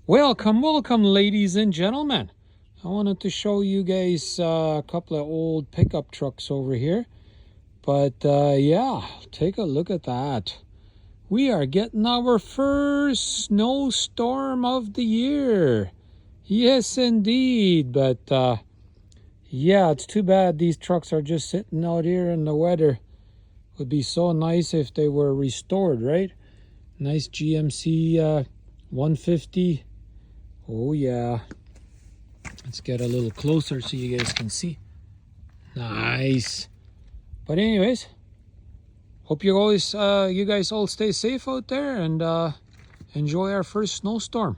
Welcome, ladies and gentlemen. I wanted to show you guys a couple of old pickup trucks over here. But yeah, take a look at that. We are getting our first snowstorm of the year. Yes, indeed. But yeah, it's too bad these trucks are just sitting out here in the weather. Would be so nice if they were restored, right? Nice GMC 150. Oh yeah, let's get a little closer so you guys can see. Nice. But anyways, hope you guys all stay safe out there and enjoy our first snowstorm.